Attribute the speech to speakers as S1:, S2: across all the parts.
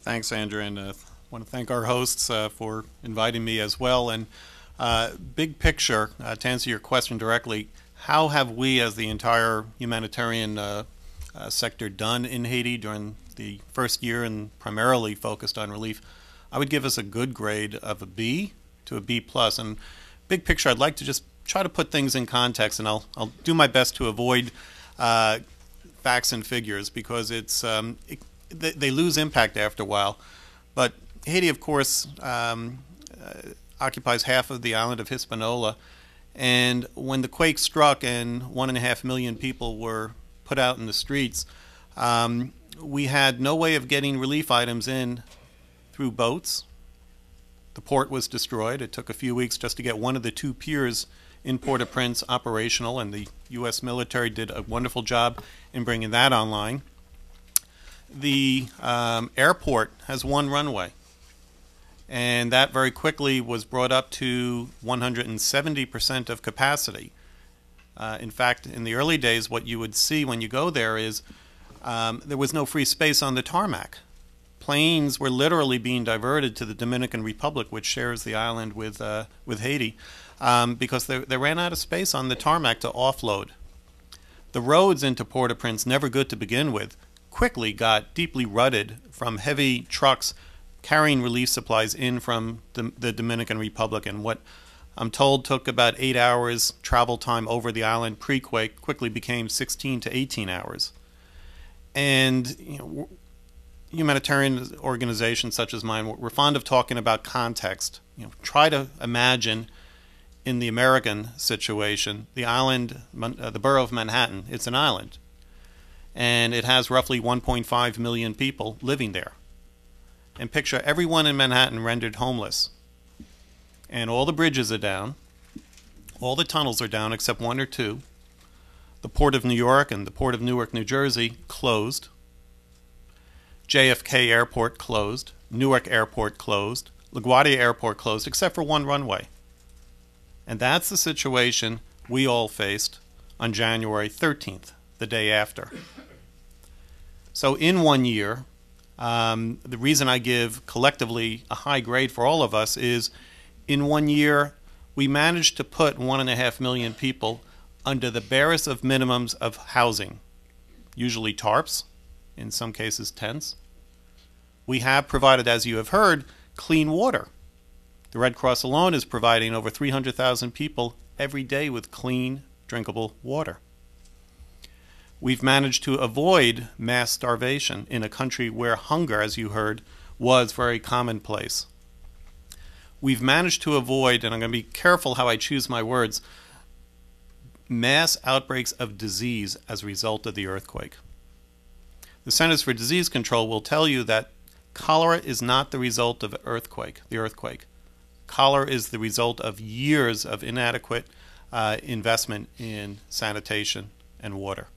S1: Thanks, Andrew, and I want to thank our hosts for inviting me as well. And big picture, to answer your question directly, how have we, as the entire humanitarian sector, done in Haiti during the first year and primarily focused on relief? I would give us a good grade of a B to a B plus. And big picture, I'd like to just try to put things in context, and I'll do my best to avoid facts and figures because they lose impact after a while. But Haiti, of course, occupies half of the island of Hispaniola. And when the quake struck and 1.5 million people were put out in the streets, we had no way of getting relief items in through boats. The port was destroyed. It took a few weeks just to get one of the two piers in Port-au-Prince operational, and the U.S. military did a wonderful job in bringing that online. The airport has one runway, and that very quickly was brought up to 170% of capacity. In fact, in the early days, what you would see when you go there is there was no free space on the tarmac. Planes were literally being diverted to the Dominican Republic, which shares the island with Haiti, because they ran out of space on the tarmac to offload. The roads into Port-au-Prince, never good to begin with, quickly got deeply rutted from heavy trucks carrying relief supplies in from the Dominican Republic, and what I'm told took about 8 hours travel time over the island pre-quake quickly became 16 to 18 hours. And humanitarian organizations such as mine, we're fond of talking about context. Try to imagine in the American situation, the island, the borough of Manhattan, it's an island. And it has roughly 1.5 million people living there. And picture everyone in Manhattan rendered homeless. And all the bridges are down. All the tunnels are down except one or two. The Port of New York and the Port of Newark, New Jersey closed. JFK Airport closed. Newark Airport closed. LaGuardia Airport closed except for one runway. And that's the situation we all faced on January 13th, the day after. So in 1 year, the reason I give collectively a high grade for all of us is in 1 year, we managed to put 1.5 million people under the barest of minimums of housing, usually tarps, in some cases tents. We have provided, as you have heard, clean water. The Red Cross alone is providing over 300,000 people every day with clean, drinkable water. We've managed to avoid mass starvation in a country where hunger, as you heard, was very commonplace. We've managed to avoid, and I'm going to be careful how I choose my words, mass outbreaks of disease as a result of the earthquake. The Centers for Disease Control will tell you that cholera is not the result of the earthquake. Cholera is the result of years of inadequate investment in sanitation and water.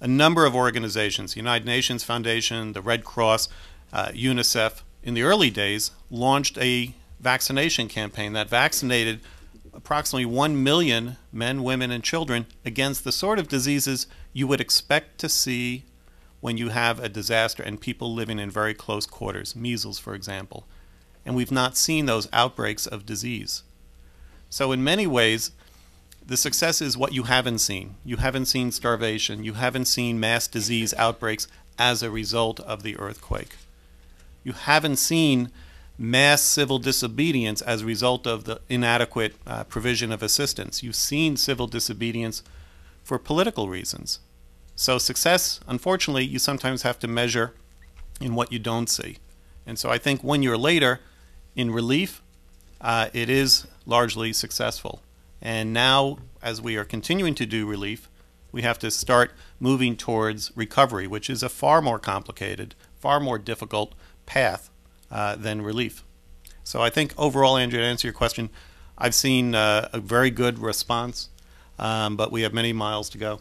S1: A number of organizations, the United Nations Foundation, the Red Cross, UNICEF, in the early days launched a vaccination campaign that vaccinated approximately 1 million men, women, and children against the sort of diseases you would expect to see when you have a disaster and people living in very close quarters, measles, for example. And we've not seen those outbreaks of disease. So in many ways, the success is what you haven't seen. You haven't seen starvation. You haven't seen mass disease outbreaks as a result of the earthquake. You haven't seen mass civil disobedience as a result of the inadequate provision of assistance. You've seen civil disobedience for political reasons. So success, unfortunately, you sometimes have to measure in what you don't see. And so I think 1 year later, in relief, it is largely successful. And now, as we are continuing to do relief, we have to start moving towards recovery, which is a far more complicated, far more difficult path than relief. So I think overall, Andrew, to answer your question, I've seen a very good response, but we have many miles to go.